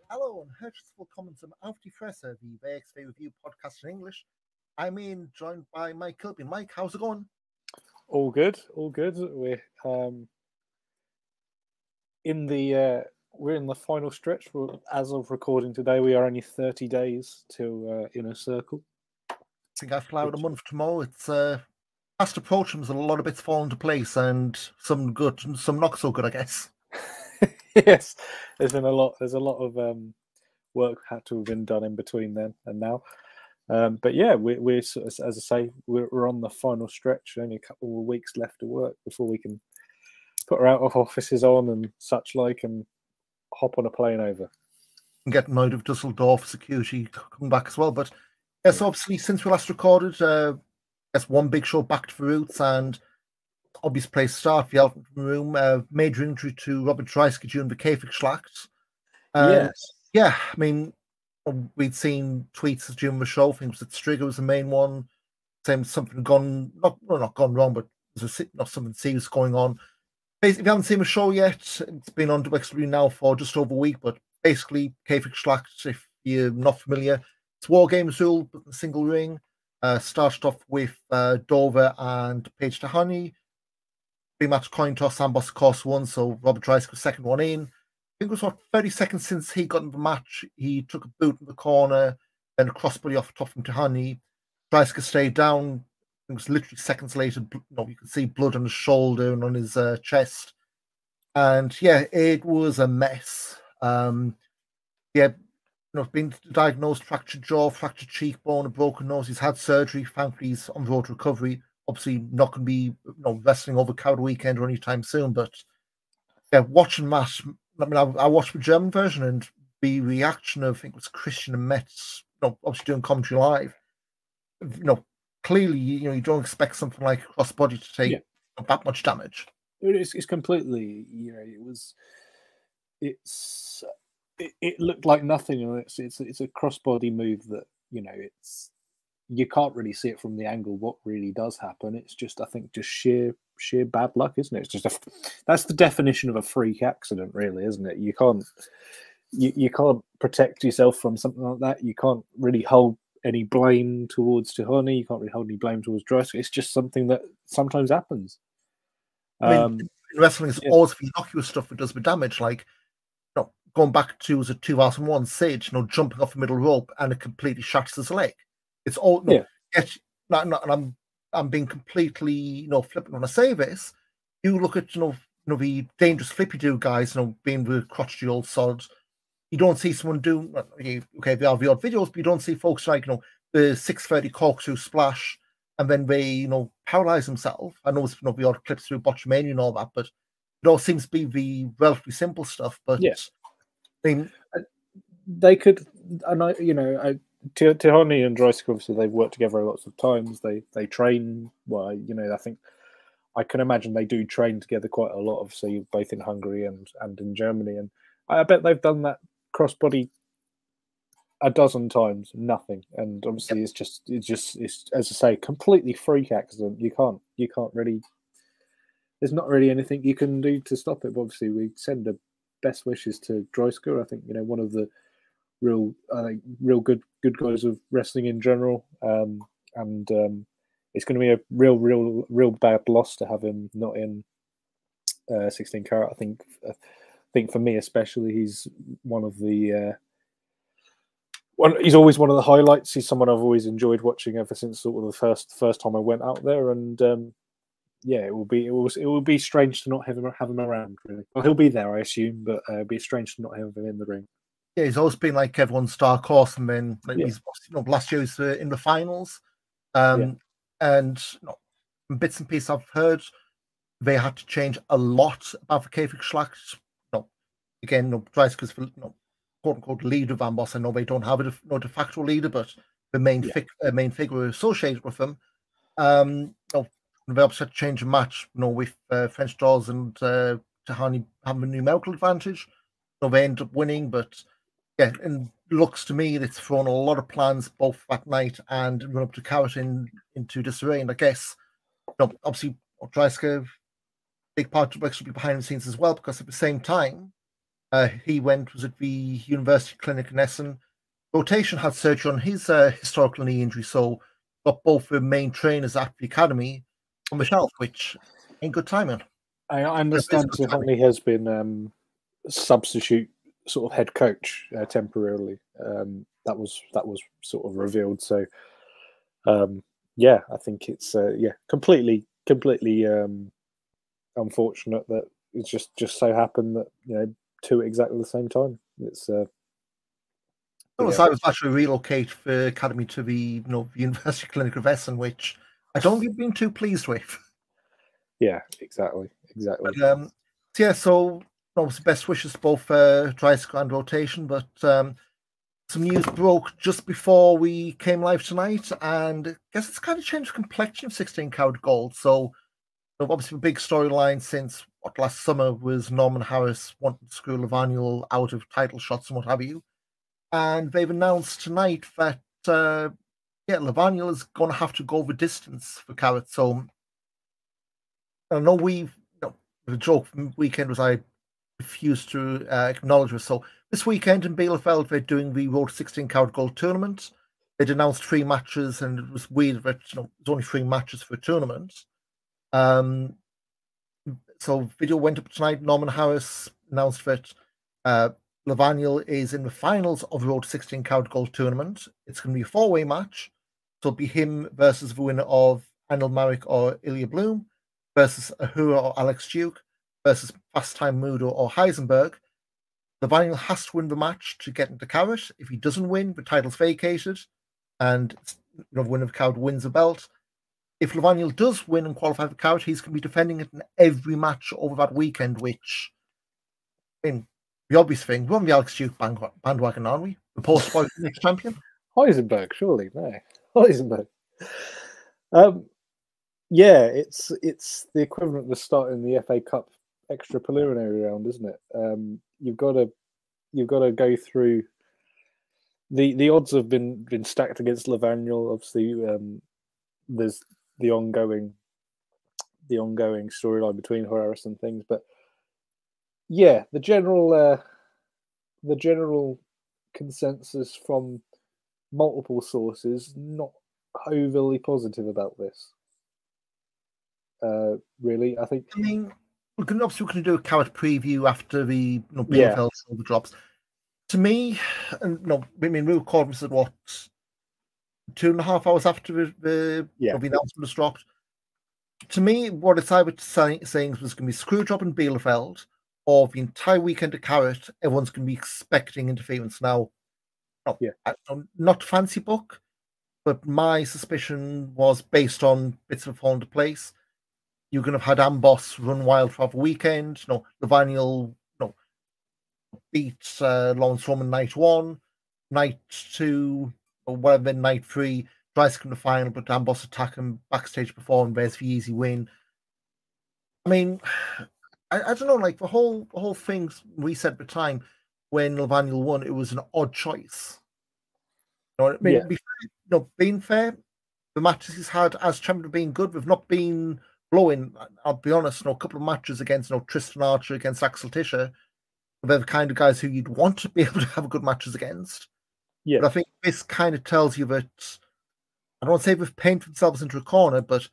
Hallo und herzlich willkommen zum Auf die Fresse, the WXW Review podcast in English. I'm Ian, joined by Mike Kilby. Mike, how's it going? All good, all good. We're in the final stretch. As of recording today, we are only 30 days till Inner Circle. I think I fly out a month tomorrow. It's fast approaching. There's a lot of bits fall into place, and some good and some not so good, I guess. Yes, there's a lot of work had to have been done in between then and now. But yeah, we're as I say, we're on the final stretch. Only a couple of weeks left to work before we can put our out of offices on and such like, and hop on a plane over. And getting out of Dusseldorf, security coming back as well. But yes, obviously since we last recorded, that's one big show back to the roots, and obvious place to start. The elephant in the room, major injury to Robert Dreissker during the Käfigschlacht. Yes. Yeah, I mean, we'd seen tweets during the show. I think it was Strigger was the main one, saying something gone, not gone wrong, but there's not something serious going on. Basically, if you haven't seen the show yet, it's been on WXW now for just over a week, but basically, Käfigschlacht, if you're not familiar, it's War Games rule, but in a single ring. Started off with Dover and Paige Tahani. Pre-match coin toss, Amboss of course won, so Robert Dreissker second one in. I think it was 30 seconds since he got into the match. He took a boot in the corner, then a crossbody off the top from Tahani. Dreissker stayed down. It was literally seconds later. You could see blood on his shoulder and on his chest. And yeah, it was a mess. Been diagnosed fractured jaw, fractured cheekbone, a broken nose. He's had surgery. Thankfully, he's on the road to recovery. Obviously, not going to be wrestling over Carat weekend or anytime soon. But yeah, watching that, I mean, I watched the German version, and the reaction of, I think it was Christian and Metz, obviously doing commentary live. Clearly, you don't expect something like a crossbody to take that much damage. It's completely, it looked like nothing, and it's a crossbody move that you can't really see it from the angle what really does happen. It's just, I think, just sheer bad luck, isn't it? It's just that's the definition of a freak accident, really, isn't it? You can't protect yourself from something like that. You can't really hold any blame towards Tahani. You can't really hold any blame towards Dreissker. It's just something that sometimes happens. I mean, in wrestling, it's always the innocuous stuff that does the damage. Like, going back to 2001, Sage, jumping off the middle rope and it completely shatters his leg. It's all and I'm being completely flippant when I say this. You look at the dangerous flippy do guys, being the crotchety old sods. You don't see someone do they are the odd videos, but you don't see folks like the 630 corkscrew splash and then they paralyze themselves. I know it's the odd clips through Botchamania and all that, but it all seems to be the relatively simple stuff. But yes, I mean, they could, and Tahani and Dreissker, obviously they've worked together lots of times. They train well. I think I can imagine they do train together quite a lot. Obviously, both in Hungary and in Germany, and I bet they've done that crossbody a dozen times. Nothing, and obviously it's just as I say, completely freak accident. You can't really. There's not really anything you can do to stop it. But obviously, we send the best wishes to Dreissker. I think one of the real good guys of wrestling in general, and it's going to be a real bad loss to have him not in 16 Carat. I think for me especially, he's one of the he's always one of the highlights. He's someone I've always enjoyed watching ever since sort of the first time I went out there, and it will be strange to not have him around. Really, well, he'll be there, I assume, but it'll be strange to not have him in the ring. Yeah, he's always been like everyone's dark horse, and then he's last year he was in the finals, and bits and pieces I've heard they had to change a lot about the Käfigschlacht. Dreisker's quote unquote leader of Amboss. I know they don't have a de facto leader, but the main figure associated with them. They obviously had to change a match, with French Dolls and Tahani having a numerical advantage. They end up winning, but yeah, and looks to me it's thrown a lot of plans both that night and run up to Carat into disarray. And I guess, obviously Dreissker, big part of actually behind the scenes as well, because at the same time, He was at the University Clinic in Essen. Rotation had surgery on his historical knee injury, so got both the main trainers at the academy on the shelf, which ain't good timing. I understand Tierney has been substitute sort of head coach temporarily. That was sort of revealed. So yeah, I think it's completely unfortunate that it's just so happened that two at exactly the same time. It's I was actually relocate the academy to the University Clinic of Essen, which I don't think been too pleased with. Yeah, exactly. But, so obviously best wishes to both Dreissker and Rotation, but some news broke just before we came live tonight, and I guess it's kind of changed the complexion of 16 Carat Gold. So obviously the big storyline since last summer was Norman Harras wanting to screw Levaniel out of title shots and what have you. And they've announced tonight that Levaniel is going to have to go the distance for Carat. So I know the joke from the weekend was I refused to acknowledge it. So this weekend in Bielefeld, they're doing the Road to 16 Carat Gold tournament. They'd announced 3 matches, and it was weird that there's only 3 matches for a tournament. So video went up tonight. Norman Harras announced that Levaniel is in the finals of the Road to 16 Carat Gold tournament. It's going to be a 4-way match. So it'll be him versus the winner of Anil Marek or Ilya Bloom versus Ahura or Alex Duke versus Fast Time Mudo or Heisenberg. Levaniel has to win the match to get into Carat. If he doesn't win, the title's vacated, and the winner of Carat wins the belt. If Levaniel does win and qualify for Carat, he's going to be defending it in every match over that weekend, which, the obvious thing, we're on the Alex Duke bandwagon, aren't we? The post-fight next champion? Heisenberg, surely, no. Heisenberg. Yeah, it's the equivalent of starting the FA Cup extra preliminary round, isn't it? You've got to go through. The odds have been stacked against Levaniel. Obviously, there's the ongoing storyline between Harras and things, but yeah, the general consensus from multiple sources not overly positive about this. Really, I think. I mean, we can do a Carat preview after the Bielefeld silver drops. To me, and we recorded this at what 2.5 hours after the announcement was dropped. To me, what it's either saying was going to be Screwjob and Bielefeld, or the entire weekend of Carat, everyone's going to be expecting interference. Now, not fancy book, but my suspicion was based on bits of fall into place. You're going to have had Amboss run wild throughout the weekend. Levaniel beat Lawrence Roman night 1, night 2, or whatever, then night 3, Dreissker in the final, but Amboss attack him backstage before and there's the easy win. I mean, I don't know, like the whole thing we said at the time when Levaniel won, it was an odd choice. Being fair, the matches he's had as champion have been good. We've not been blowing. I'll be honest, a couple of matches against Tristan Archer, against Axel Tischer, they're the kind of guys who you'd want to be able to have good matches against. Yeah. But I think this kind of tells you that, I don't want to say they've painted themselves into a corner, but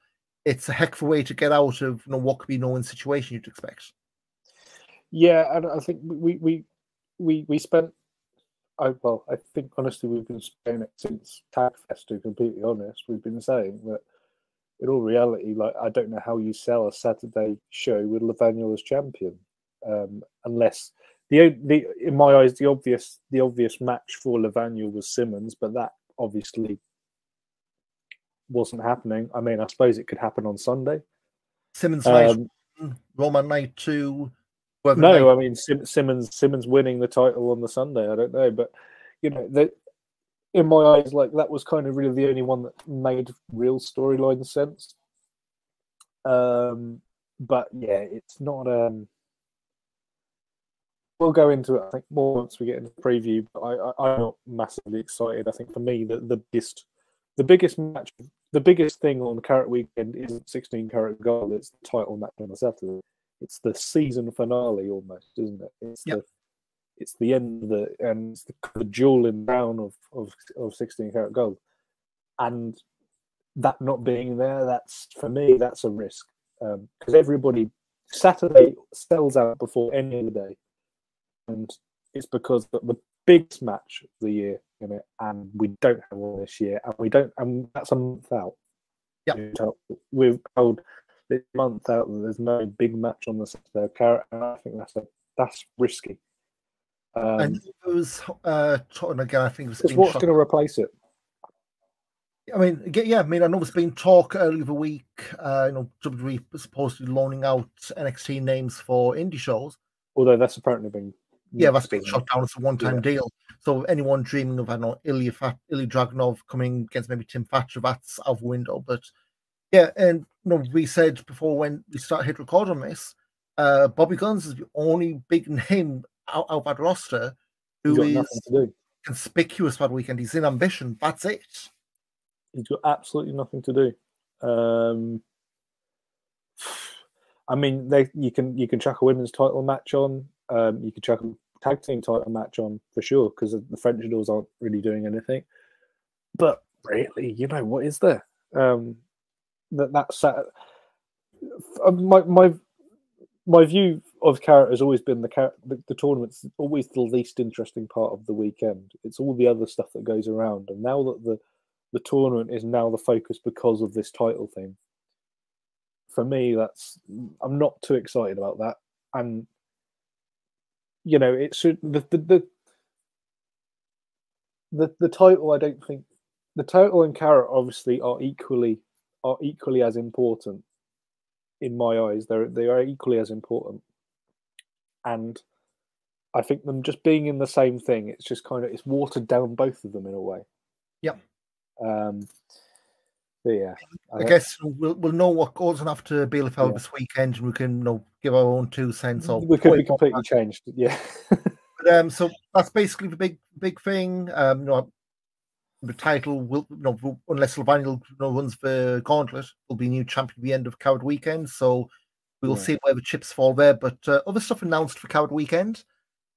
it's a heck of a way to get out of what could be no-win situation you'd expect. Yeah, and I think we spent. I think honestly we've been saying it since Tagfest. To be completely honest, we've been saying that in all reality, like I don't know how you sell a Saturday show with Levaniel as champion, unless in my eyes the obvious match for Levaniel was Simmons, but that obviously wasn't happening. I mean, I suppose it could happen on Sunday. Simmons night, Roman night 2. No, I mean Simmons winning the title on the Sunday. I don't know, but in my eyes, like that was kind of really the only one that made real storyline sense. But yeah, it's not. We'll go into it, I think, more once we get into the preview. But I'm not massively excited. I think for me, the biggest match, the biggest thing on the Carat weekend isn't 16 Carat Gold. It's the title match on the Saturday. It's the season finale almost, isn't it? It's it's the end of it's the jewel in crown of 16 Carat Gold, and that not being there, that's for me, that's a risk, because everybody Saturday sells out before any other day, and it's because the biggest match of the year in it, and we don't have one this year, and that's a month out. Yeah, we've told this month out that there's no big match on the Saturday Carat, and I think that's risky. and it was and again, I think it was what's going to replace it. I mean, yeah, I mean, I know there's been talk earlier the week, WWE was supposedly loaning out NXT names for indie shows. Although that's apparently been that's been shut down as a one-time deal. So anyone dreaming of, I don't know, Ilya Dragunov coming against maybe Tim Thatcher, that's out of the window. But yeah, and we said before when we hit record on this, Bobby Guns is the only big name out of that roster who is conspicuous that weekend. He's in Ambition. That's it. He's got absolutely nothing to do. I mean, you can chuck a women's title match on. You can chuck a tag team title match on for sure, because the French Doors aren't really doing anything. But really, what is there? That's my view of Carat has always been the tournament's always the least interesting part of the weekend. It's all the other stuff that goes around, and now that the tournament is now the focus because of this title thing. For me, I'm not too excited about that, and it should the title. I don't think the title and Carat obviously are equally as important in my eyes. They are equally as important, and I think them just being in the same thing, it's just it's watered down both of them in a way. Yep. But yeah, I guess we'll know what goes on after BLFL this weekend, and we can give our own 2 cents. We could be completely changed, yeah. But, so that's basically the big thing. The title will, unless Sylvania runs the gauntlet, will be new champion at the end of Carat Weekend. So we'll see where the chips fall there. But other stuff announced for Carat Weekend.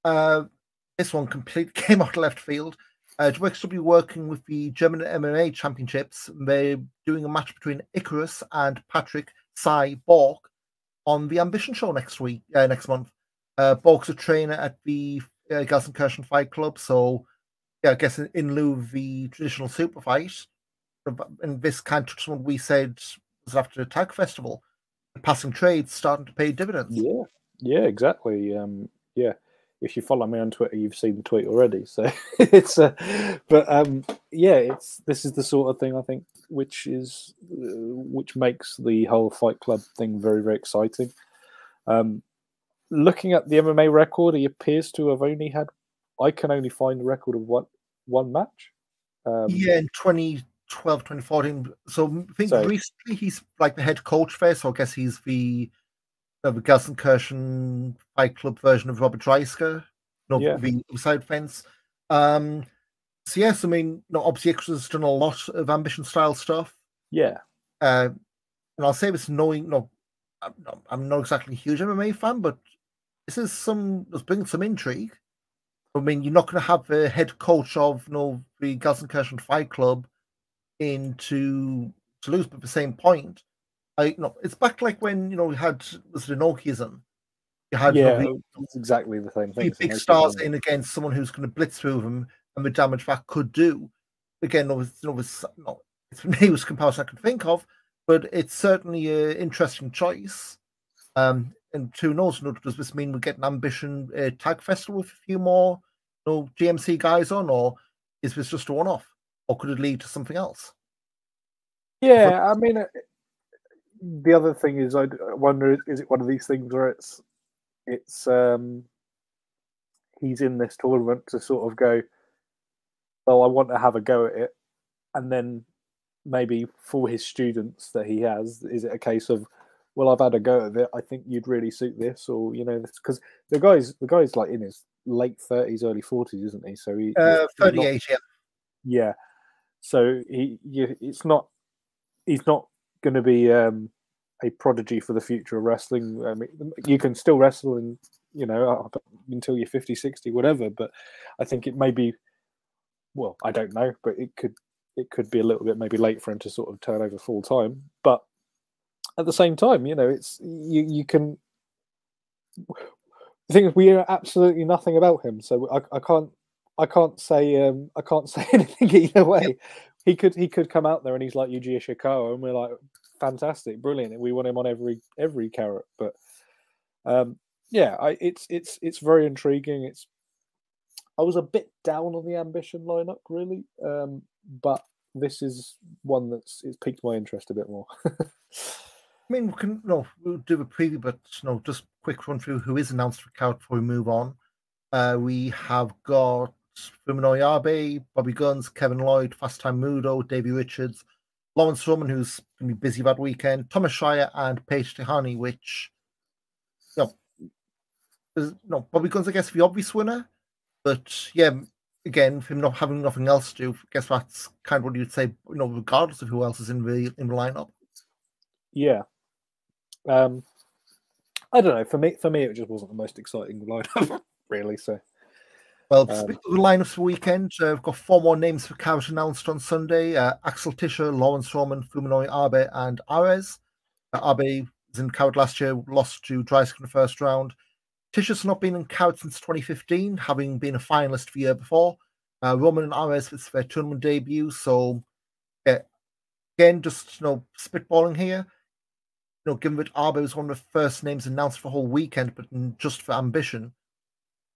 This one completely came out of left field. Dwex will be working with the German MMA Championships. They're doing a match between Icarus and Patrick Cy Bork on the Ambition show next month. Bork's a trainer at the Gelsenkirchen Fight Club, so I guess in lieu of the traditional super fight, and this kind of what we said was after the Tag Festival, the passing trades starting to pay dividends. Yeah, exactly. If you follow me on Twitter, you've seen the tweet already. So it's, this is the sort of thing I think which makes the whole Fight Club thing very, very exciting. Looking at the MMA record, he appears to have only had. I can only find a record of one match. In 2012, 2014. So I think recently he's like the head coach there. So I guess he's the Gelsenkirchen Fight Club version of Robert Dreissker, the side fence. So yes, I mean, obviously Icarus has done a lot of Ambition style stuff. Yeah. And I'll say this knowing, I'm not exactly a huge MMA fan, but this is bringing some intrigue. I mean, you're not going to have the head coach of the Gelsenkirchen Fight Club into Toulouse, but at the same point, it's back like when we had was it Enochiism. You had it's exactly the same thing. Big stars in against someone who's going to blitz through them, and the damage that could do. Again, it's the newest comparison I can think of, but it's certainly an interesting choice. And who knows? Does this mean we get an Ambition tag festival with a few more GMC guys on, or is this just a one-off, or could it lead to something else? Yeah, I mean. The other thing is, I wonder, is it one of these things where it's he's in this tournament to sort of go, well, I want to have a go at it, and then maybe for his students that he has, is it a case of, well, I've had a go at it, I think you'd really suit this, or because the guy's like in his late 30s, early 40s, isn't he? So 38, yeah. So he's not going to be a prodigy for the future of wrestling. I mean, you can still wrestle in you know, until you're 50, 60, whatever. But I think it may be, well, I don't know, but it could be a little bit maybe late for him to sort of turn over full time. But at the same time, you know, it's you can. The thing is, we know absolutely nothing about him, so I can't say anything either way. He could come out there and he's like Yuji Ishikawa, and we're like, fantastic, brilliant, and we want him on every carrot. But yeah, it's very intriguing. I was a bit down on the Ambition lineup, really, but this is one it's piqued my interest a bit more. I mean, we'll do a preview, but just quick run through who is announced for Carat before we move on. We have got Fuminori Abe, Bobby Guns, Kevin Lloyd, Fast Time Mudo, Davey Richards, Lawrence Roman, who's going to be busy that weekend, Thomas Shire, and Paige Tehani, which, Bobby Guns, I guess, the obvious winner. But yeah, again, for him not having nothing else to do, I guess that's kind of what you'd say, regardless of who else is in the lineup. Yeah. I don't know. For me, it just wasn't the most exciting lineup, really. So, well, speaking of the lineups for the weekend, we've got 4 more names for Carat announced on Sunday: Axel Tischer, Lawrence Roman, Fuminori Abe, and Ares. Abe was in Carat last year, lost to Dreissker in the first round. Tischer's not been in Carat since 2015, having been a finalist the year before. Roman and Ares, it's their tournament debut. So, again, just spitballing here. Given that Abe was one of the first names announced for the whole weekend, but just for Ambition,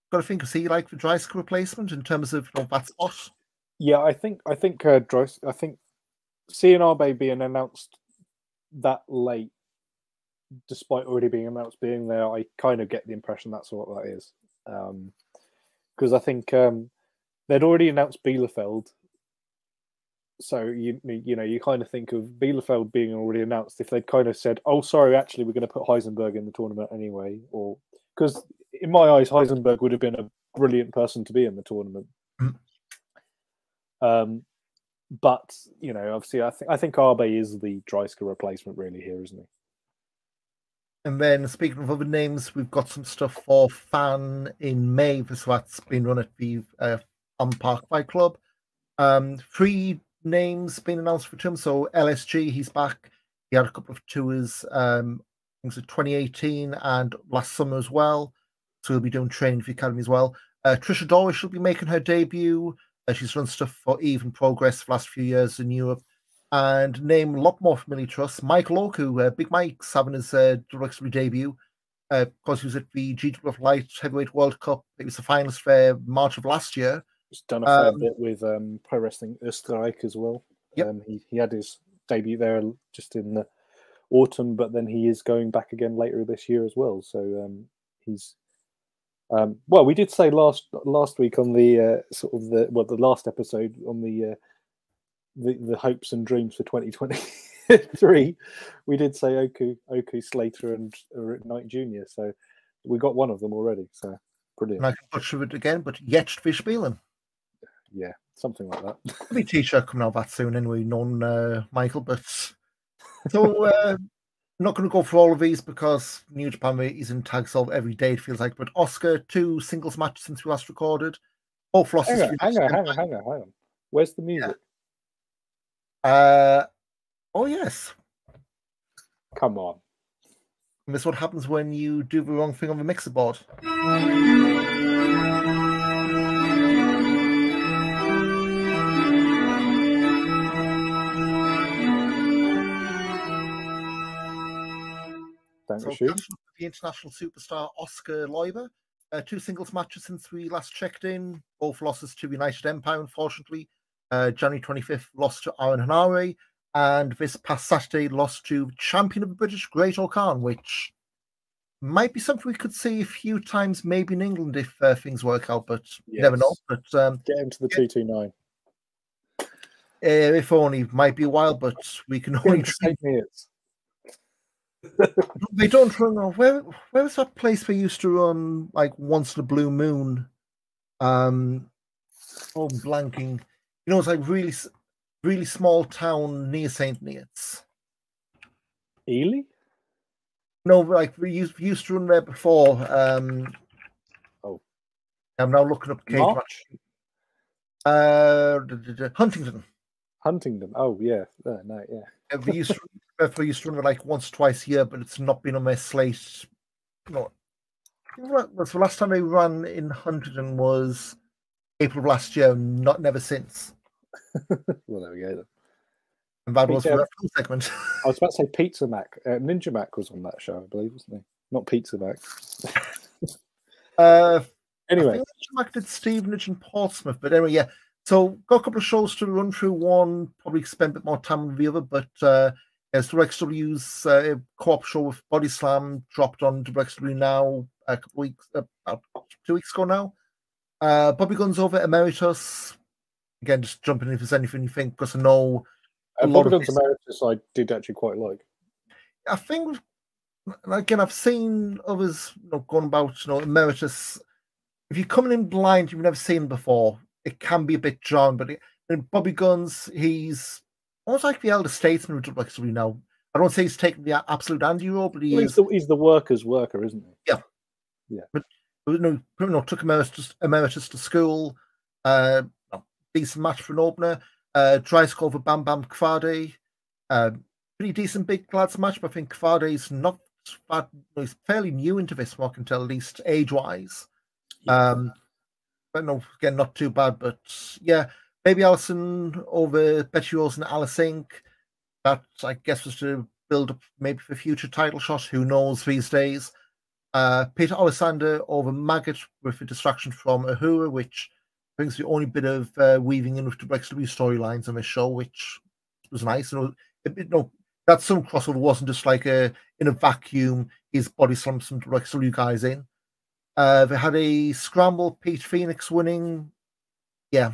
got to think, is he like the Dreissker replacement in terms of that spot? Yeah, I think Dreissker. I think seeing Abe being announced that late, despite already being announced being there, I kind of get the impression that's what that is. Because I think they'd already announced Bielefeld. So you kind of think of Bielefeld being already announced if they'd kind of said, "Oh, sorry, actually, we're going to put Heisenberg in the tournament anyway," or because in my eyes, Heisenberg would have been a brilliant person to be in the tournament. But obviously, I think Abe is the Dreissker replacement, really, here, isn't he? And then, speaking of other names, we've got some stuff for Fan in May. So that's been run at the Park Fight Club. 3 names been announced for him. So LSG, he's back. He had a couple of tours, I think it was 2018 and last summer as well. So he'll be doing training for the academy as well. Trisha Dorish will be making her debut. She's run stuff for Even Progress for the last few years in Europe. And name a lot more familiar to us, Michael Oku. Big Mike's having his WXW debut. Because he was at the GWF Light Heavyweight World Cup. He was the finalist for March of last year. He's done a fair bit with Pro Wrestling Österreich as well. Yep. He had his debut there just in the autumn, but then he is going back again later this year as well. So he's well, we did say last week on the the last episode on the hopes and dreams for 2023. We did say Oku, Slater, and Knight Jr. So we got one of them already. So brilliant. And I can butcher it again, but Jetzt wir spielen. Yeah, something like that. There'll be a t-shirt coming out that soon anyway, known Michael. But so I'm not going to go for all of these because New Japan is in tag solve every day, it feels like. But Oscar, 2 singles matches since we last recorded. Both losses. Hang on. Where's the music? Oh yes. Come on. And this is what happens when you do the wrong thing on the mixer board. So, the international superstar Oscar Leuber, 2 singles matches since we last checked in. Both losses to United Empire, unfortunately. January 25th, lost to Aaron Hanare, and this past Saturday, lost to champion of the British, Great O'Khan, which might be something we could see a few times, maybe in England if things work out, but you never know. But get him to the 229. If only, might be a while, but we can only try. They don't run. Where was that place they used to run like once in a blue moon? Blanking. It's like really small town near St. Neots. Ely? No, like we used to run there before. I'm now looking up cage March? match. Huntington. Oh, yeah. No, yeah. We used to run it like once or twice a year, but it's not been on my slate. No, the last time I ran in Huntington was April of last year, never since. Well, there we go then. And that was for that full segment. I was about to say Pizza Mac. Ninja Mac was on that show, I believe, wasn't he? Not Pizza Mac. Anyway. I think Ninja Mac did Stevenage and Portsmouth, but anyway, yeah. So got a couple of shows to run through. One, probably spend a bit more time with the other, but as the XW's co-op show with Body Slam dropped on XW now a couple of weeks, about 2 weeks ago now. Bobby Guns over Emeritus. Again, just jumping in if there's anything you think, because I know Bobby Guns Emeritus I did actually quite like. I think, again, I've seen others going about, Emeritus. If you're coming in blind, you've never seen him before, it can be a bit jarring, but Bobby Guns, he's almost like the elder statesman of WWE now. I don't say he's taking the absolute Andy role, but he's the worker's worker, isn't he? Yeah. Yeah. But took Emeritus to school. Decent match for an opener. Dreissker over Bam Bam Kvardy. Pretty decent big lads match, but I think Kvardy's not bad. He's fairly new into this, I can tell, at least age-wise. Yeah. But no, again, not too bad. But yeah, Baby Allison over Betty Rose and Alice Inc. That, I guess, was to build up maybe for future title shots. Who knows these days? Peter Alexander over Maggot with a distraction from Ahura, which brings the only bit of weaving in with the XW storylines on this show, which was nice. That some crossover wasn't just like in a vacuum. His body slammed some XW guys in. They had a scramble, Pete Phoenix winning. Yeah,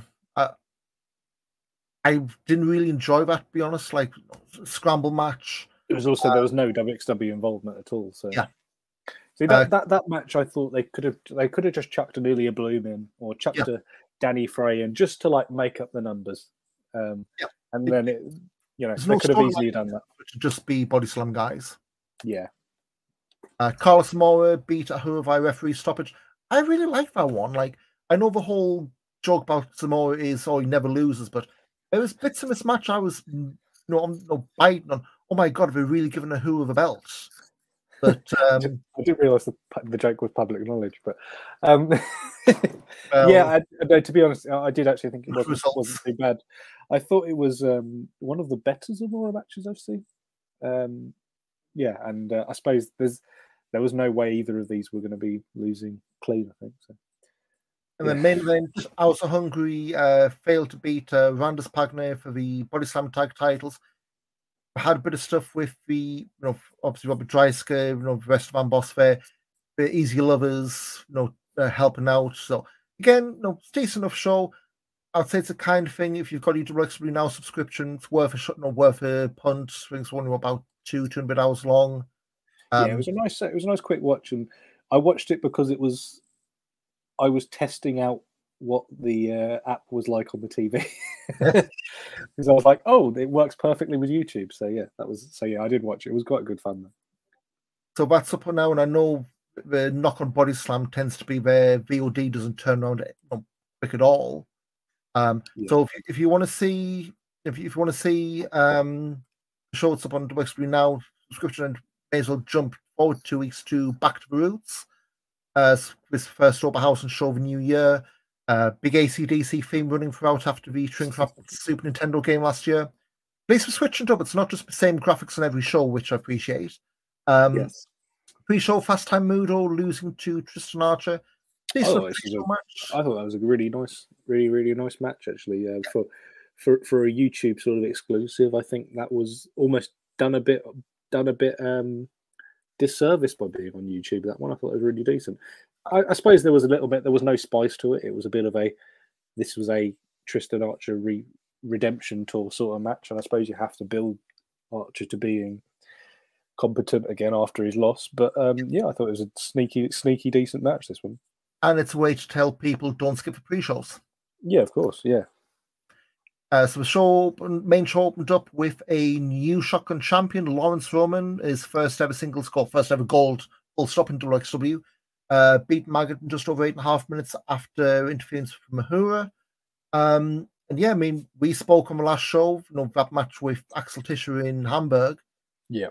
I didn't really enjoy that, to be honest. Like, scramble match. It was also there was no WXW involvement at all. So yeah. See that match, I thought they could have just chucked an Ilya Bloom in or chucked a Danny Frey in just to like make up the numbers. And then they could have easily done that. To just be body slam guys. Yeah. Carlos Mora beat Ahura via referee stoppage. I really like that one. Like, I know the whole joke about Zamora is he never loses, but there was bits in this match I was biting on. Oh my god, we're really giving Ahura the belt. But I didn't realise the joke was public knowledge, but yeah, to be honest, I did actually think it wasn't too bad. I thought it was one of the better Zamora matches I've seen. Yeah, and I suppose there was no way either of these were going to be losing clean, I think. So. And then main event, House of Hungary failed to beat Randus Pagner for the Body Slam tag titles. Had a bit of stuff with the, obviously Robert Dreissker, the rest of Van Boss there, the Easy Lovers, helping out. So again, it's a decent enough show. I'd say it's the kind of thing, if you've got your WXW Now subscription, it's worth a punt. I think it's only about 2 and a bit hours long. Yeah, it was a nice quick watch, and I watched it because I was testing out what the app was like on the TV. Because I was like, oh, it works perfectly with YouTube. So yeah, I did watch it. It was quite good fun though. So that's up now, and I know the knock on Body Slam tends to be where VOD doesn't turn around quick at all. So if you want to see show it's up on WXW Now subscription, and may as well jump forward 2 weeks to Back to the Roots. This first Open House and show of the new year. Big ACDC theme running throughout after the shrink wrap Super Nintendo game last year. At least we're switching it up. It's not just the same graphics on every show, which I appreciate. Yes. Pre-show Fast Time Mudo losing to Tristan Archer. Match. I thought that was a really nice match actually. For a YouTube sort of exclusive, I think that was almost done a bit disservice by being on YouTube. That one I thought was really decent. I suppose there was no spice to it. It was a bit of this was a Tristan Archer redemption tour sort of match, and I suppose you have to build Archer to being competent again after his loss. But yeah, I thought it was a sneaky decent match, this one. And it's a way to tell people don't skip the pre-shows. Yeah, of course, yeah. So the main show opened up with a new Shotgun champion, Lawrence Roman, his first ever gold full stop in WXW. beat Maggot in just over 8.5 minutes after interference from Ahura. And yeah, I mean, we spoke on the last show, that match with Axel Tischer in Hamburg. Yeah.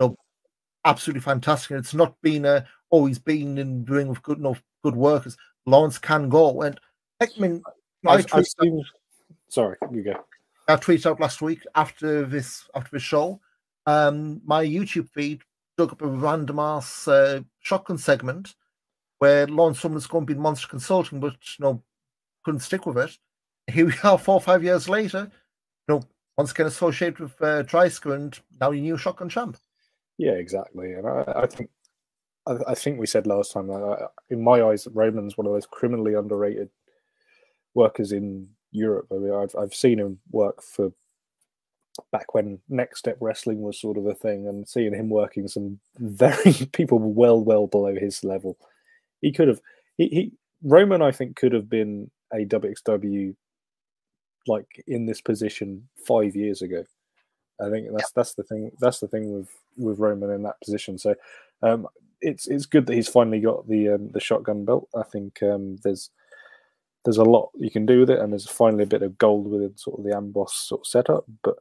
Absolutely fantastic. And it's not been he's been in the ring with good workers. Lawrence can go. And I mean, I've seen. Sorry, you go. I tweeted out last week after this show. My YouTube feed dug up a random ass shotgun segment where Lawrence Summers going to be Monster Consulting, but couldn't stick with it. Here we are 4 or 5 years later, once again associated with Dreissker, and now your new shotgun champ. Yeah, exactly. And I think we said last time that in my eyes, Roman's one of those criminally underrated workers in Europe. I mean, I've seen him work for back when Next Step Wrestling was sort of a thing, and seeing him working some very people well below his level. He could have Roman, I think, could have been a WXW like in this position 5 years ago. I think that's the thing. That's the thing with Roman in that position. So it's good that he's finally got the shotgun belt. I think there's a lot you can do with it, and there's finally a bit of gold within sort of the Amboss sort of setup. But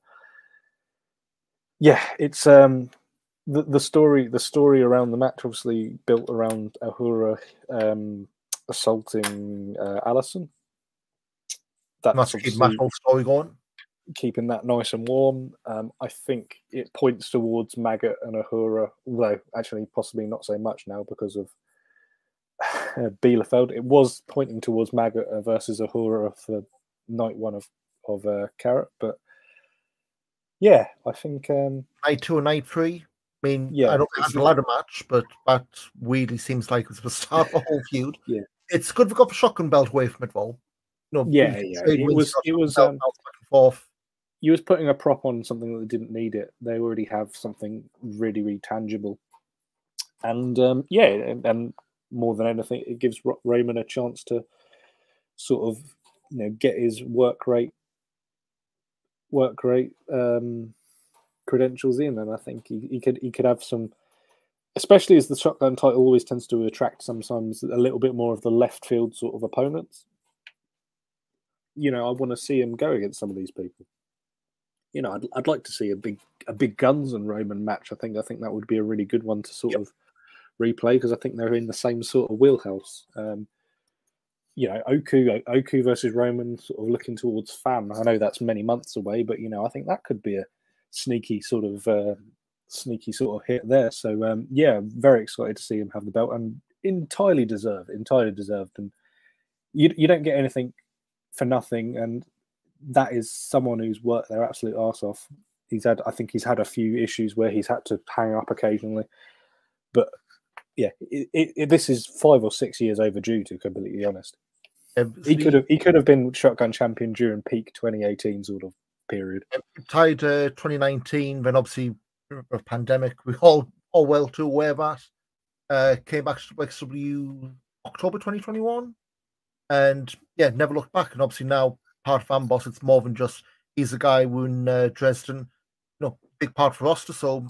yeah, it's the story around the match obviously built around Ahura assaulting Allison. That's keep that whole story going. Keeping that nice and warm. I think it points towards Maggot and Ahura, although actually possibly not so much now because of Bielefeld. It was pointing towards Maggot versus Ahura for night one of Carat, but yeah, I think night 2 and night 3. I mean, yeah, I don't think it's a ladder match, but that weirdly seems like it's the start of the whole feud. Yeah, it's good we got the shotgun belt away from it, though. Yeah. It was back and forth. You was putting a prop on something that didn't need it. They already have something really, really tangible, and and more than anything, it gives Roman a chance to sort of get his work rate credentials in, and I think he could have some, especially as the shotgun title always tends to attract sometimes a little bit more of the left field sort of opponents. I want to see him go against some of these people. I'd like to see a big Guns and Roman match. I think that would be a really good one to sort of replay, because I think they're in the same sort of wheelhouse. Oku versus Roman, sort of looking towards FAM. I know that's many months away, but I think that could be a sneaky sort of hit there. So very excited to see him have the belt, and entirely deserved. And you don't get anything for nothing, and that is someone who's worked their absolute arse off. I think he's had a few issues where he's had to hang up occasionally, but yeah, this is 5 or 6 years overdue, to be completely honest. He could have been shotgun champion during peak 2018 sort of period. Tied 2019, then obviously a pandemic. We all well too aware of that. Came back to WXW October 2021, and never looked back. And obviously now part of Amboss, it's more than just he's a guy who in Dresden, big part for roster. So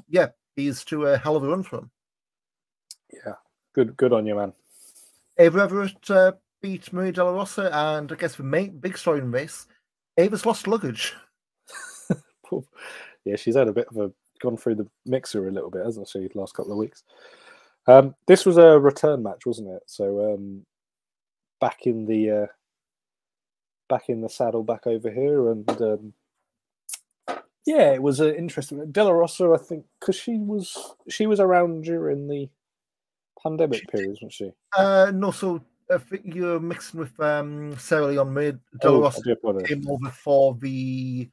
he's to a hell of a run for him. Yeah, good on you, man. Ava Everett beat Maria De La Rosa, and I guess the main big story in this, Ava's lost luggage. Yeah, she's had a bit of gone through the mixer a little bit, hasn't she, the last couple of weeks. This was a return match, wasn't it? So back in the saddle, back over here, and it was interesting. De La Rosa, I think, because she was around during the pandemic period, wasn't she? No, so I think you're mixing with Sarah Lee on mid. De La Rosa came over for the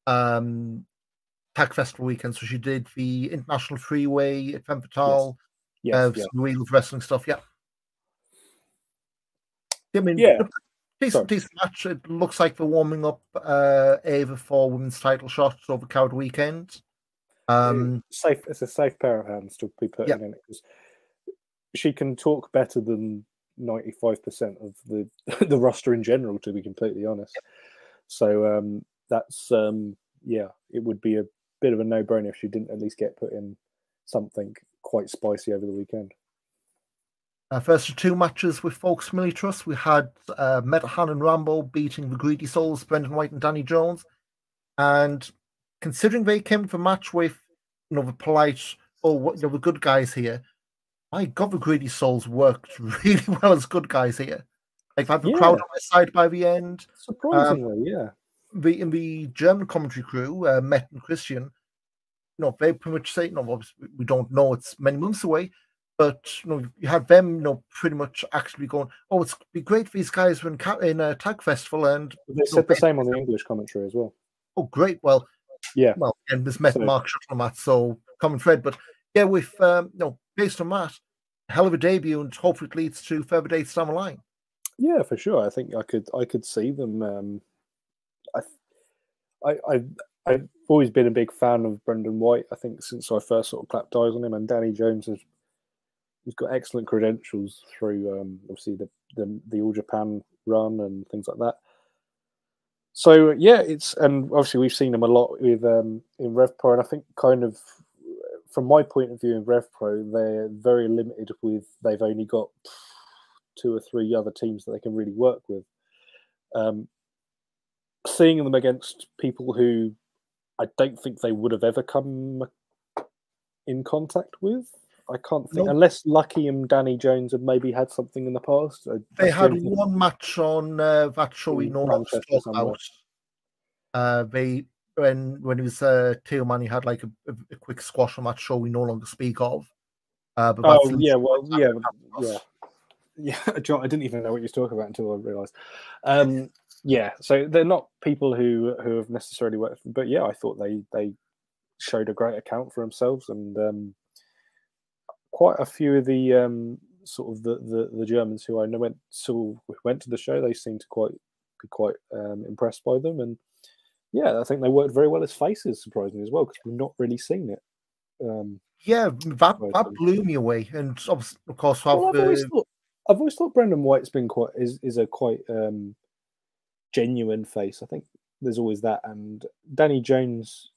Tag Festival weekend, so she did the International Freeway at Femme Fatale, some Wheels Wrestling stuff. Yeah. I mean, decent match. It looks like they're warming up Ava for women's title shots over Carat weekend. It's a safe pair of hands to be putting in it, because she can talk better than 95% of the roster in general, to be completely honest. So that's it would be a bit of a no-brainer if she didn't at least get put in something quite spicy over the weekend. First of 2 matches with Folks Millie Trust, we had Metahan and Rambo beating the Greedy Souls, Brendan White and Danny Jones. And considering they came to the match with, the polite, the good guys here, my God, the Greedy Souls worked really well as good guys here. Like, had the crowd on their side by the end. Surprisingly, yeah. In the German commentary crew, Matt and Christian, they pretty much say, obviously we don't know, it's many months away, but you had them, pretty much actually going, oh, it's be great if these guys were in a tag festival, and they said the same on the English commentary as well. Oh, great! Well, yeah. Well, and this met Mark Shuttlemat, so common thread, but yeah, with based on that, hell of a debut, and hopefully it leads to further dates down the line. Yeah, for sure. I think I could see them. I've always been a big fan of Brendan White. I think since I first sort of clapped eyes on him, and Danny Jones he's got excellent credentials through obviously the All Japan run and things like that. So yeah, and obviously we've seen him a lot with in Rev Pro, and I think kind of from my point of view in Rev Pro, they're very limited with, they've only got 2 or 3 other teams that they can really work with. Seeing them against people who I don't think they would have ever come in contact with. I can't think, unless Lucky and Danny Jones have maybe had something in the past. They had one match on that show we know not to talk about. When he was Tail Man, he had like a quick squash on that show we no longer speak of. But yeah, John, I didn't even know what you were talking about until I realised. Yeah, so they're not people who have necessarily worked, but yeah, I thought they showed a great account for themselves, and quite a few of the sort of the Germans who I know went to the show, they seemed to be quite impressed by them, and yeah, I think they worked very well as faces, surprisingly as well, because we've not really seen it. Yeah, that blew me away, and of course, I've always thought Brendan White's been is a quite genuine face. I think there's always that, and Danny Jones.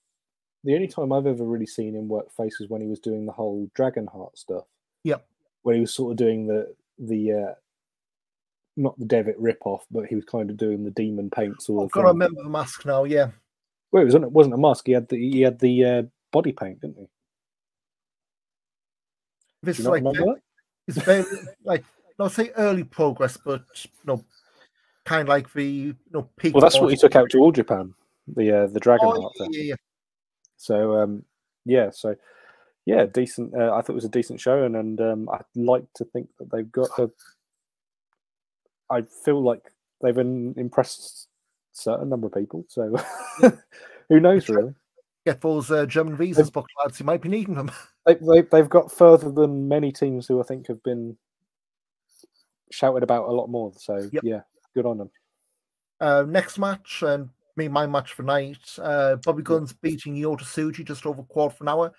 The only time I've ever really seen him work face was when he was doing the whole Dragonheart stuff. Yep. When he was sort of doing the not the Devitt rip-off, but he was kind of doing the demon paints. I've got to remember the mask now. Yeah. Well, it wasn't a mask. He had the body paint, didn't he? This is like it's very like, not say early progress, but kind of like the peak. Well, that's what he took out to All Japan, the Dragonheart. Yeah. So decent. I thought it was a decent show, and I'd like to think that they've got I feel like they've impressed a certain number of people. So who knows, really? Get those German visas booked, lads. You might be needing them. They've got further than many teams who I think have been shouted about a lot more. So yeah, good on them. Next match, and my match for night, Bobby Guns beating Yota Tsuji just over a quarter of an hour,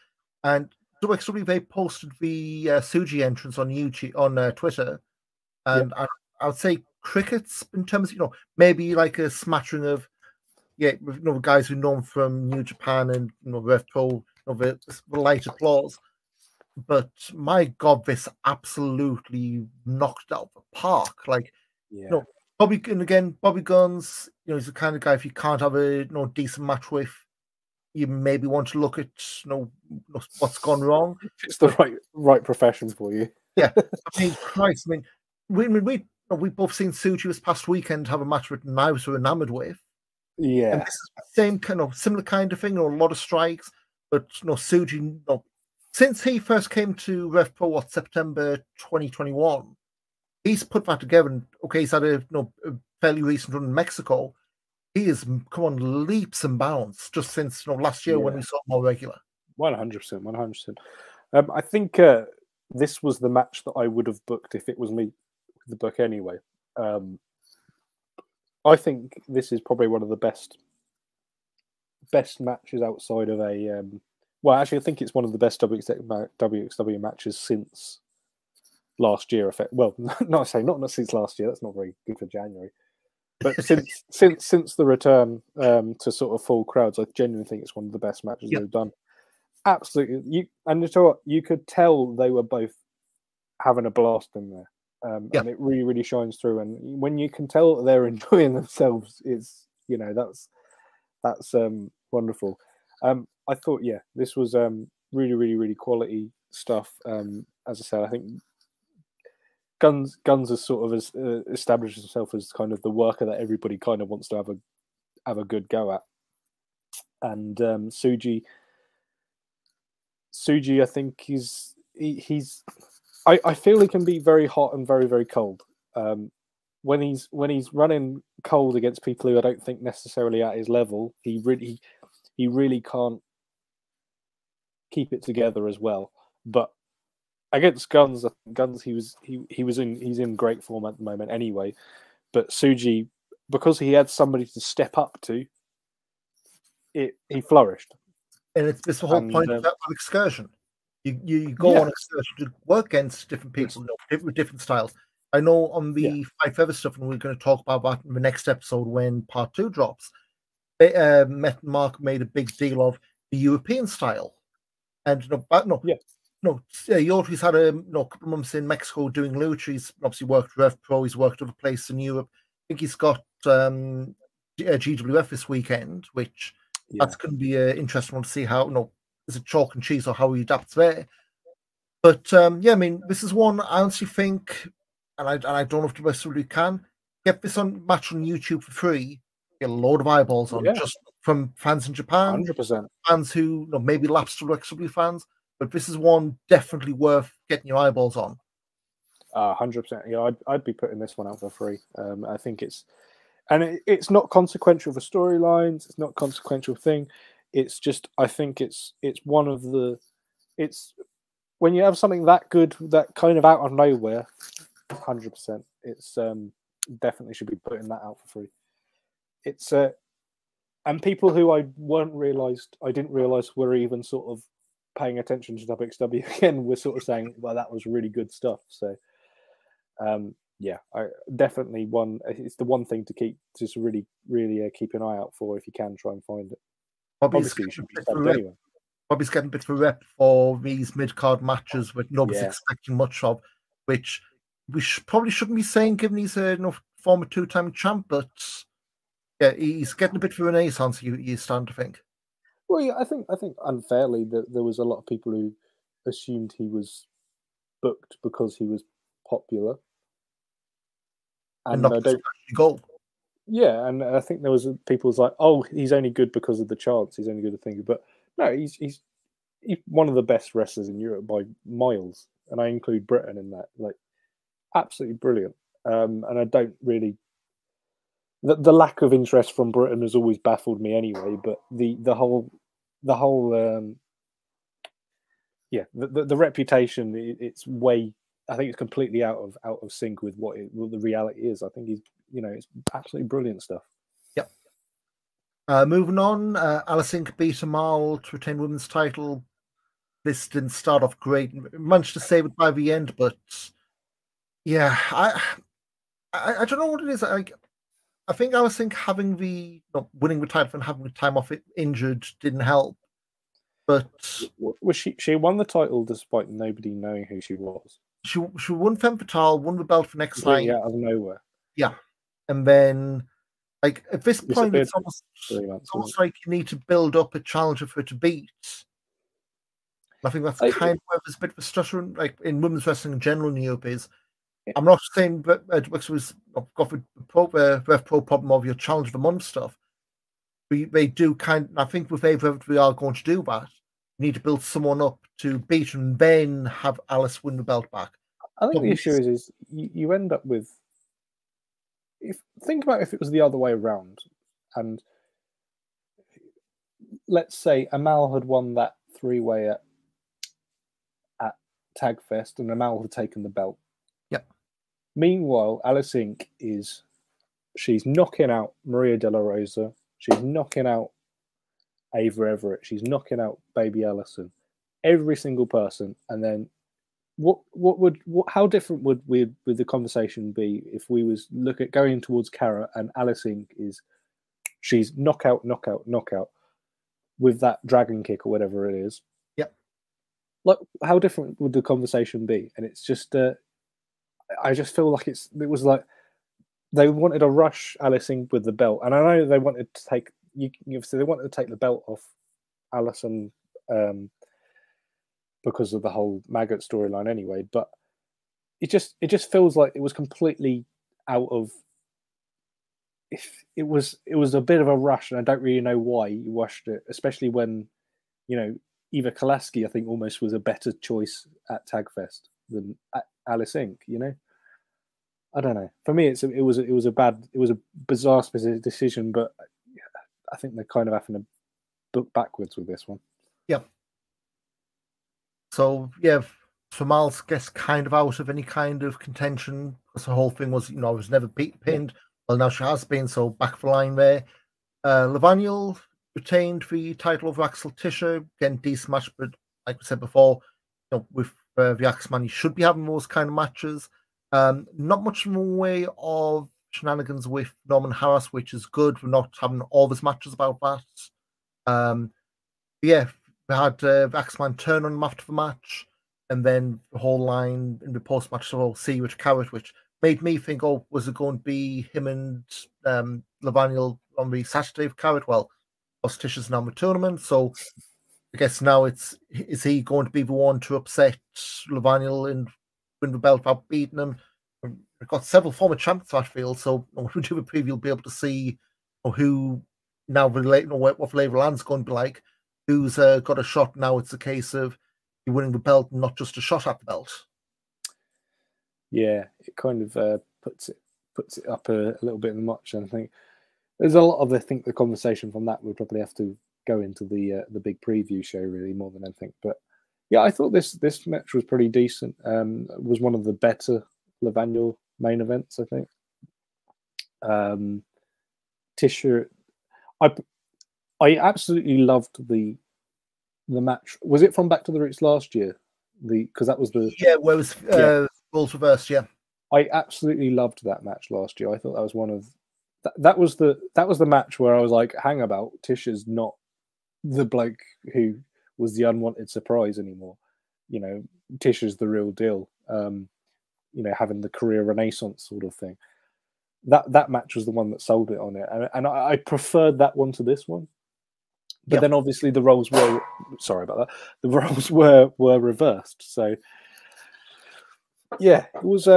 and WXW, they posted the Tsuji entrance on YouTube, on Twitter, and I would say crickets in terms of maybe like a smattering of guys who know him from New Japan and Rev Pro, the light applause, but my God, this absolutely knocked out the park. Like Bobby Guns, he's the kind of guy, if you can't have a decent match with, you maybe want to look at what's gone wrong. It's the right profession for you. Yeah, I mean, Christ, I mean, we both seen Tsuji this past weekend have a match with knives we're enamored with. Yeah, and this is the same kind of similar kind of thing, a lot of strikes, but Tsuji, since he first came to Rev Pro, September 2021. He's put that together, and he's had a fairly recent run in Mexico. He has come on leaps and bounds just since last year when we saw him more regular. 100%, 100%. I think this was the match that I would have booked if it was me with the book anyway. I think this is probably one of the best matches outside of a. Well, actually, I think it's one of the best WXW matches since last year. Well, not since last year. That's not very good for January. But since the return to sort of full crowds, I genuinely think it's one of the best matches they've done. Absolutely, and you know what? You could tell they were both having a blast in there. and it really, really shines through. And when you can tell that they're enjoying themselves, it's that's wonderful. I thought, this was really, really, really quality stuff. As I said, I think Guns has sort of established himself as kind of the worker that everybody kind of wants to have a good go at. And Suji, I think he's I feel he can be very hot and very, very cold. When he's running cold against people who I don't think necessarily at his level, he really can't keep it together as well. But against Guns, he's in great form at the moment anyway. But Suji, because he had somebody to step up to, he flourished. And it's the whole point of excursion. You go on excursion to work against different people, with different styles. I know on the Fight Feather stuff, and we're going to talk about that in the next episode when part 2 drops. Met and Mark made a big deal of the European style, and Yotri's had a couple of months in Mexico doing lucha. He's obviously worked Rev Pro. He's worked other places in Europe. I think he's got GWF this weekend, which that's going to be interesting one to see how is it chalk and cheese or how he adapts there. But I mean, this is one I honestly think, and I don't know if the rest of you can get this match on YouTube for free. Get a load of eyeballs on just from fans in Japan, 100%. Fans who maybe lapsed to XW fans. But this is one definitely worth getting your eyeballs on. 100%. Yeah, I'd be putting this one out for free. I think it's not consequential for storylines. It's not consequential thing. It's just, I think it's one of the. It's when you have something that good, that kind of out of nowhere. 100%. It's definitely should be putting that out for free. It's and people who I didn't realize were even sort of paying attention to WXW again, we're sort of saying, well, that was really good stuff. So, I definitely it's the one thing to really, really keep an eye out for if you can try and find it. Obviously, you should be subbed anyway. Bobby's getting a bit of a rep for these mid-card matches, which nobody's expecting much of, which we probably shouldn't be saying, given he's a former 2-time champ, but he's getting a bit of a renaissance, you stand to think. Well, yeah, I think unfairly that there was a lot of people who assumed he was booked because he was popular, and not don't go. Yeah, and I think there was people who's like, "Oh, he's only good because of the chance. He's only good at thinking." But no, he's one of the best wrestlers in Europe by miles, and I include Britain in that. Like, absolutely brilliant. And I don't really. The lack of interest from Britain has always baffled me anyway. But the whole the reputation, it's way. I think it's completely out of sync with what the reality is. I think he's it's absolutely brilliant stuff. Yep. Moving on, Alice Inc. beat Amal to retain women's title. This didn't start off great. Managed to save it by the end, but yeah, I don't know what it is. I think Alice Inc. having winning the title and having the time off it injured didn't help. But was she won the title despite nobody knowing who she was? She won Femme Fatale, won the belt for next night. Out of nowhere. Yeah. And then, at this point, it's almost like you need to build up a challenger for her to beat. I think that's kind of where there's a bit of a stutter, in women's wrestling in general in Europe is. Yeah. I'm not saying that was got the Rev Pro problem of your challenge of the month stuff. They do I think with AVREV we are going to do that. You need to build someone up to beat and then have Alice win the belt back. I think the issue is you end up with. Think about if it was the other way around, and let's say Amal had won that 3-way at Tagfest, and Amal had taken the belt. Yep. Meanwhile, Alice Inc. she's knocking out Maria De La Rosa, she's knocking out Ava Everett, she's knocking out Baby Allison, every single person, and then. How different would the conversation be if we was look at going towards Carat and Alice Inc. she's knockout with that dragon kick or whatever it is. Yep. Like, how different would the conversation be? And it's just I just feel like it was like they wanted to rush Alice Inc with the belt, and I know they wanted to take they wanted to take the belt off Alison because of the whole maggot storyline anyway. But it just feels like it was completely out of. It was a bit of a rush, and I don't really know why you rushed it, especially when Eva Kolaski, I think, almost was a better choice at Tagfest than at Alice Inc. I don't know. For me, it was a bizarre decision, but I think they're kind of having to book backwards with this one. Yeah. So yeah, Formal's gets kind of out of any kind of contention because the whole thing was, I was never pinned. Well, now she has been, so back for line there. Levaniel retained the title of Axel Tischer. Again, decent match, but like we said before, with the Axeman, you should be having those kind of matches. Not much in the way of shenanigans with Norman Harras, which is good. We're not having all these matches about that. Yeah, we had Axeman turn on him after the match, and then the whole line in the post-match see with Carat, which made me think, was it going to be him and Levaniel on the Saturday of Carat? Well, Tischer's now in the tournament, so I guess now is he going to be the one to upset Levaniel and win the belt without beating him? We've got several former champions, I feel, so when we do the preview, we'll be able to see who now what Flavor Land's going to be like, who's got a shot. Now it's a case of you winning the belt, not just a shot at the belt. Yeah, it kind of puts it up a little bit much, and I think there's a lot of the conversation from that we'll probably have to go into the big preview show really more than anything. But yeah, I thought this match was pretty decent. It was one of the better Levaniel main events, I think. Tischer, I absolutely loved the match. Was it from Back to the Roots last year? Because that was the where it was roles reversed. Yeah, I absolutely loved that match last year. I thought that was one of that was the match where I was like, hang about, Tischer's not the bloke who was the unwanted surprise anymore. Tischer's the real deal. Having the career renaissance sort of thing. That match was the one that sold it on it, and I preferred that one to this one. But then obviously the roles were reversed. So yeah, it was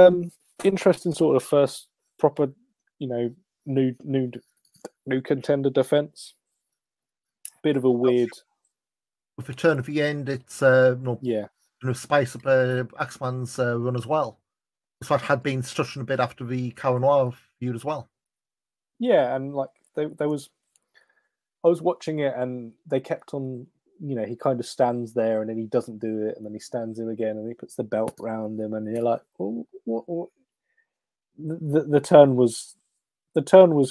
interesting sort of first proper new contender defense. Bit of a weird with the turn at the end. It's spice up Axeman's run as well. So it had been stuttering a bit after the Caranoir feud as well. Yeah, and like there was, I was watching it and they kept on, he kind of stands there and then he doesn't do it and then he stands him again and he puts the belt round him and you're like, oh, what? The turn was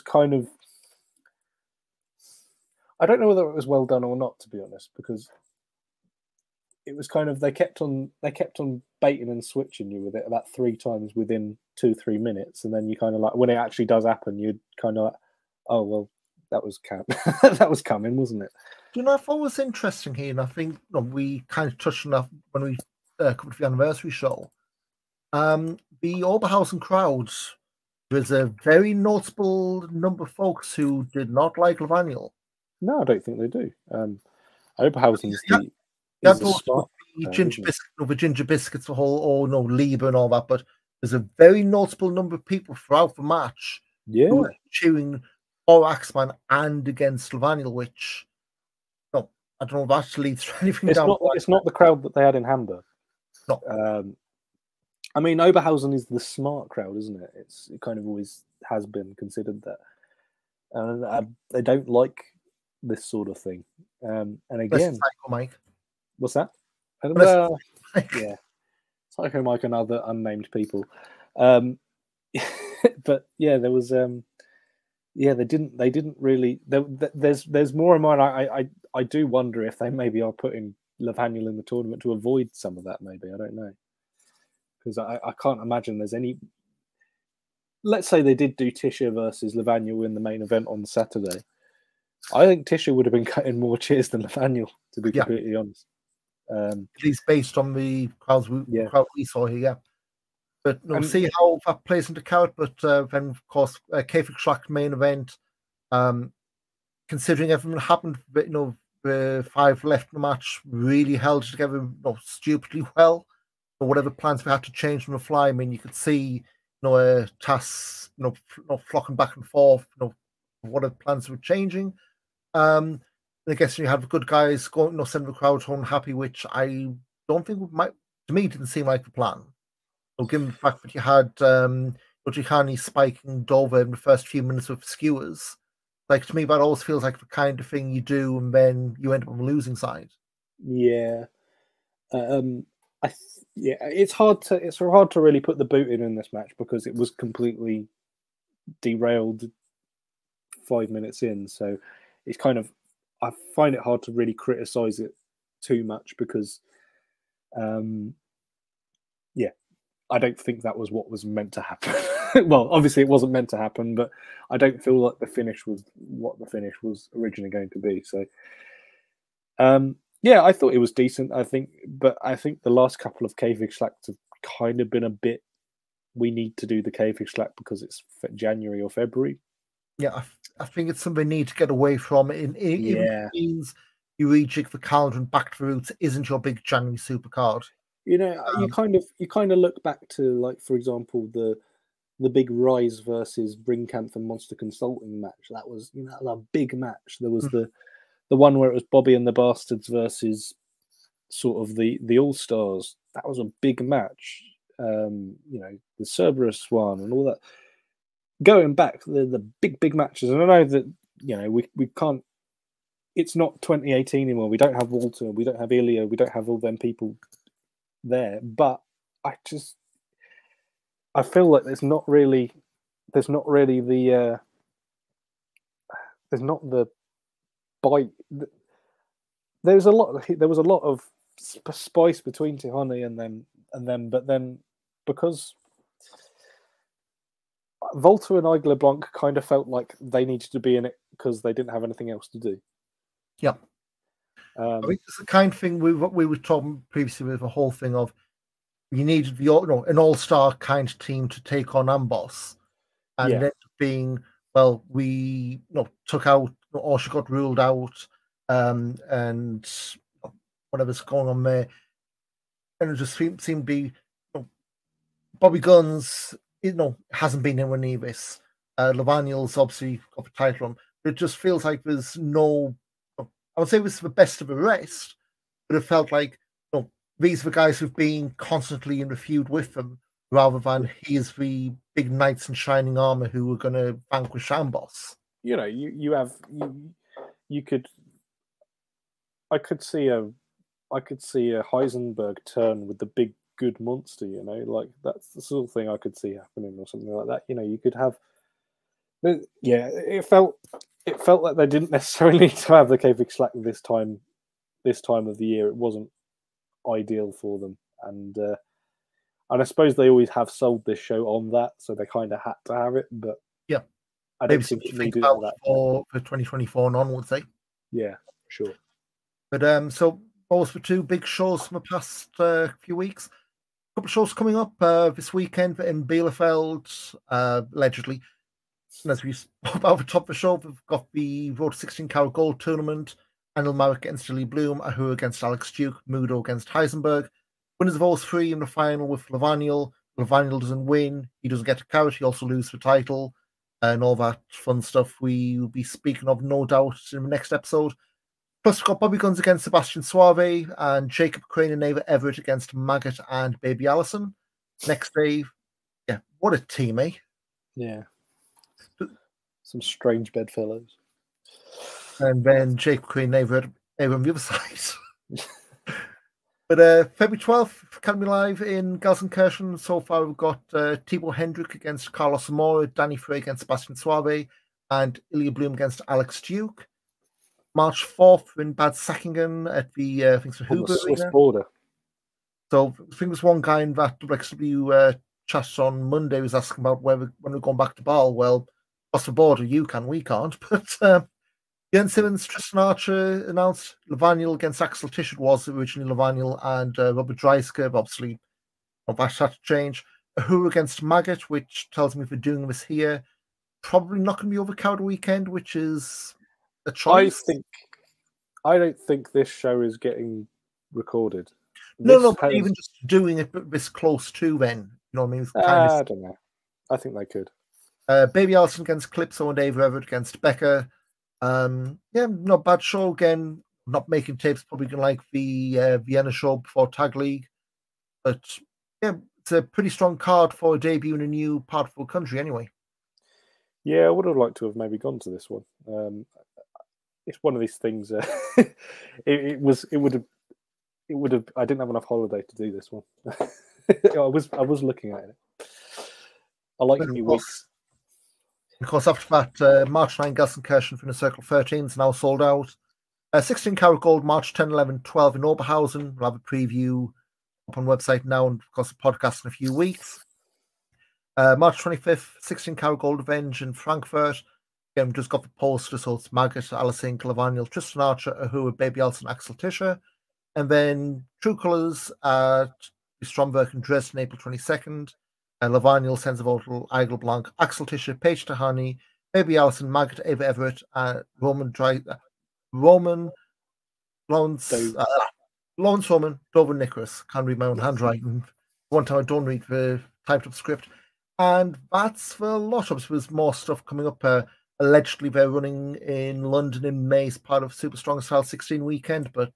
kind of, I don't know whether it was well done or not, to be honest, because it was kind of they kept on baiting and switching you with it about 3 times within 2-3 minutes, and then you kind of like when it actually does happen, you'd kind of like, oh well, that was that was coming, wasn't it? I thought it was interesting here, and I think we kind of touched on that when we covered the anniversary show. The Oberhausen crowds, there's a very noticeable number of folks who did not like Levaniel. No, I don't think they do. Oberhausen's the ginger biscuits, the whole Lieber and all that, but there's a very noticeable number of people throughout the match who were cheering for Axeman and against Levaniel, which I don't know if that leads to anything. It's not the crowd that they had in Hamburg. No. I mean, Oberhausen is the smart crowd, isn't it? It kind of always has been considered that. And they don't like this sort of thing. And again, Psycho Mike. What's that? Yeah, Psycho Mike and other unnamed people. But yeah, there was. They didn't really. There's more in mind. I do wonder if they maybe are putting Levaniel in the tournament to avoid some of that. Maybe, I don't know, because I can't imagine there's any. Let's say they did do Tischer versus Levaniel in the main event on Saturday. I think Tischer would have been cutting more cheers than Levaniel, to be completely honest. At least based on the crowd we saw here. But see how that plays into Carat. But then, of course, Käfigschlacht main event. Considering everything that happened, the 5 left in the match really held together stupidly well. Or whatever plans we had to change on the fly. I mean, you could see, tasks, flocking back and forth. Whatever plans were changing. I guess you have good guys going, sending the crowd home happy, which I don't think to me didn't seem like the plan. So given the fact that you had Ojihani spiking Dover in the first few minutes with skewers, like to me that always feels like the kind of thing you do, and then you end up on the losing side. Yeah, it's hard to really put the boot in this match because it was completely derailed 5 minutes in. So it's kind of, I find it hard to really criticize it too much because, I don't think that was what was meant to happen. Well, obviously it wasn't meant to happen, but I don't feel like the finish was what the finish was originally going to be. So, I thought it was decent. I think the last couple of Käfigschlacht have kind of been a bit. We need to do the Käfigschlacht because it's January or February. Yeah, I think it's something we need to get away from. Even if it means you rejig the calendar and back to roots isn't your big January supercard. You kind of look back to, like, for example, the big Rise versus Brinkamp and Monster Consulting match. That was a big match. There was the one where it was Bobby and the Bastards versus sort of the All Stars. That was a big match. The Cerberus one and all that. Going back, the big matches, and I know that we can't. It's not 2018 anymore. We don't have Walter. We don't have Ilya. We don't have all them people there. But I feel like there's not really the bite. There was a lot of spice between Tihani and them, but then because Volta and Igler Blanc kind of felt like they needed to be in it because they didn't have anything else to do. Yeah. I think it's the kind of thing we were talking previously with the whole thing of you needed an all-star kind of team to take on Amboss. And then being, well, we took out, or she got ruled out, and whatever's going on there. And it just seemed to be Bobby Guns, hasn't been anywhere near this. Lavaniel's obviously got the title on, but it just feels like there's no. I would say it was the best of the rest, but it felt like these are the guys who've been constantly in the feud with them, rather than he's the big knights in shining armor who are going to vanquish Amboss. I could see a Heisenberg turn with the big good monster. Like that's the sort of thing I could see happening, or something like that. You could have. Yeah, it felt like they didn't necessarily need to have the Käfigschlacht this time of the year. It wasn't ideal for them, and I suppose they always have sold this show on that, so they kind of had to have it. But yeah, I don't think it needed that for 2024 and onwards. Yeah, sure. But so those were 2 big shows from the past few weeks. A couple of shows coming up this weekend in Bielefeld, allegedly. And as we spoke about the top of the show, we've got the Road to 16 Carat Gold tournament. Anil Marek against Lily Bloom, Ahu against Alex Duke, Mudo against Heisenberg. Winners of those 3 in the final with Lavaniel. Lavaniel doesn't win. He doesn't get to Carat. He also loses the title and all that fun stuff we will be speaking of, no doubt, in the next episode. Plus, we've got Bobby Guns against Sebastian Suave and Jacob Crane and Ava Everett against Maggot and Baby Allison. Next day, what a team, eh? Yeah. Some strange bedfellows. And then Jacob Crane and Ava on the other side. But February 12th, Academy Live in Gelsenkirchen. So far, we've got Thibaut Hendrick against Carlos Zamora, Danny Frey against Sebastian Suave, and Ilya Bloom against Alex Duke. March 4th in Bad Säckingen at the Huber Swiss border. So I think there's one guy in that WXW chat on Monday was asking about when we're going back to Ball. Well, across the border, you can, we can't. But Jan Simmons, Tristan Archer announced Lavaniel against Axel Tish. It was originally Lavaniel and Robert Dreissker. Obviously, that had to change. Who against Maggot, which tells me if we're doing this here, probably not going to be over Carat weekend, which is a choice. I don't think this show is getting recorded. No, but even just doing it this close to then, you know what I mean? I don't know. I think they could. Baby Allison against Calypso and Dave Everett against Becca. Not bad show again. Not making tapes, probably going to like the Vienna show before Tag League. But yeah, it's a pretty strong card for a debut in a new part of the country anyway. Yeah, I would have liked to have maybe gone to this one. It's one of these things. It would have. I didn't have enough holiday to do this one. I was looking at it. I like new weeks. Of course, after that, March 9, Gelsenkirchen from the Circle 13 is now sold out. 16 Carat Gold, March 10, 11, 12 in Oberhausen. We'll have a preview up on the website now, and of course, a podcast in a few weeks. March 25th, 16 Carat Gold Revenge in Frankfurt. Again, we just got the poster, so it's Maggot, Alison, Clavaniel, Tristan Archer, Ahua, Baby Allison, Axel Tischer. And then True Colours at Stromberg in Dresden, April 22nd. Lavaniel, Sensivotal, Eigel Blanc, Axel Tischer, Paige Tahani, Baby Allison, Maggot, Ava Everett, Lawrence Roman, Dover Nicholas. Can't read my own handwriting. One time I don't read the typed up script. And that's the lot of it. There's more stuff coming up. Allegedly, they're running in London in May as part of Super Strong Style 16 weekend, but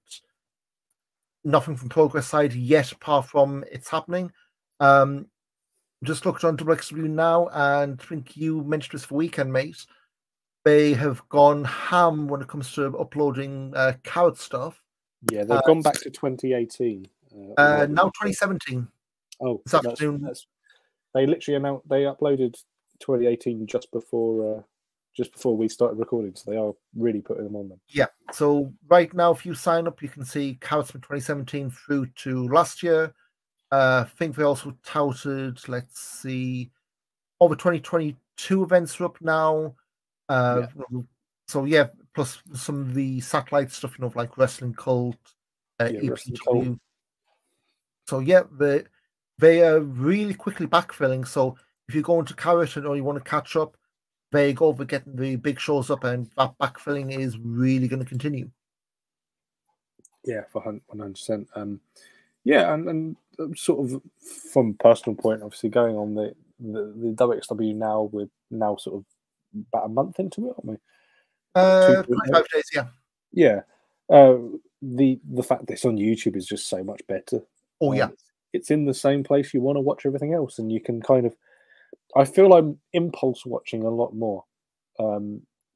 nothing from Progress side yet, apart from it's happening. Just looked on WXW now, and I think you mentioned this for Weekend Mate. They have gone ham when it comes to uploading Carat stuff. Yeah, they've gone back to 2018. Now 2017. Oh, this afternoon. They literally announced they uploaded 2018 just before we started recording, so they are really putting them on them. Yeah. So right now, if you sign up, you can see Carats from 2017 through to last year. I think they also touted, let's see, all the 2022 events are up now. So yeah, plus some of the satellite stuff, like Wrestling Cult, Wrestling Cult. So yeah, they are really quickly backfilling. So if you go into Carat or you want to catch up, they go over getting the big shows up, and that backfilling is really going to continue. Yeah, for 100%. And sort of from personal point, obviously going on the WXW now, we're now sort of about a month into it, aren't we? 25 days, yeah. Yeah. The fact that it's on YouTube is just so much better. Oh, yeah. It's in the same place you want to watch everything else, and you can kind of. I feel I'm impulse watching a lot more. I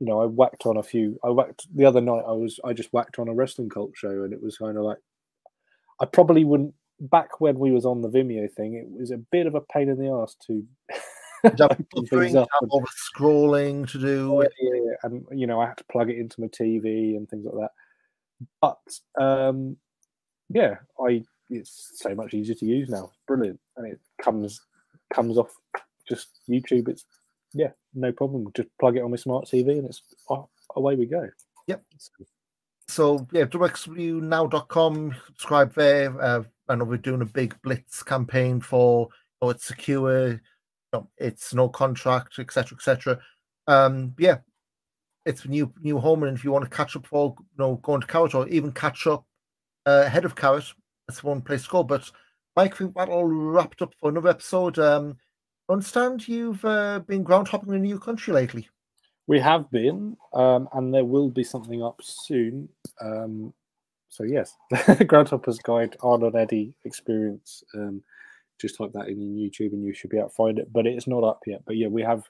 whacked on the other night. I just whacked on a Wrestling Cult show, and it was kind of like I probably wouldn't. Back when we was on the Vimeo thing, it was a bit of a pain in the ass to have all the scrolling to do. Yeah, and I had to plug it into my TV and things like that. But it's so much easier to use now. It's brilliant, and it comes off just YouTube. It's no problem. Just plug it on my smart TV, and it's away we go. Yep. So yeah, WXWnow.com. Subscribe there. I know we're doing a big Blitz campaign for it's secure, it's no contract, etc., etc. It's a new home, and if you want to catch up for going to Carat or even catch up ahead of Carat, that's one place to go. But Mike, I think that all wrapped up for another episode. I understand you've been ground hopping in a new country lately. We have been, and there will be something up soon. So yes, Groundhoppers Guide, Arnold Eddy Experience. Just type that in YouTube and you should be able to find it. But it's not up yet. But yeah, we have.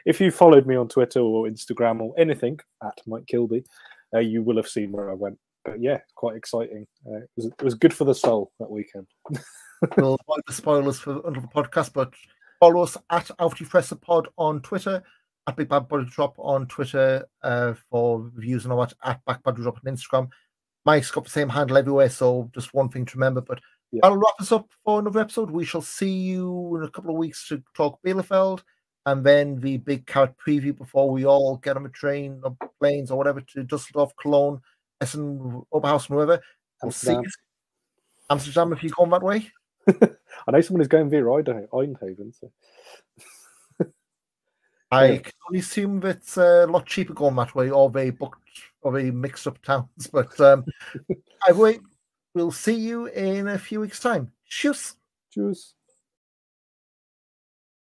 If you followed me on Twitter or Instagram or anything at Mike Kilby, you will have seen where I went. But yeah, quite exciting. It was good for the soul that weekend. We'll avoid the spoilers for under the podcast, but follow us at Auf Die Fresse Pod on Twitter, at Big Bad Body Drop on Twitter for reviews and all that, at Back Bad Drop on Instagram. Mike's got the same handle everywhere, so just one thing to remember. But that'll wrap us up for another episode. We shall see you in a couple of weeks to talk Bielefeld, and then the big Carat preview before we all get on a train or planes or whatever to Dusseldorf, Cologne, Essen, Oberhausen, wherever. We'll see you. Amsterdam if you're going that way. I know someone is going via Eindhoven. So. I can only assume that it's a lot cheaper going that way, or they booked, or they mixed up towns. But anyway, we'll see you in a few weeks' time. Cheers. Cheers.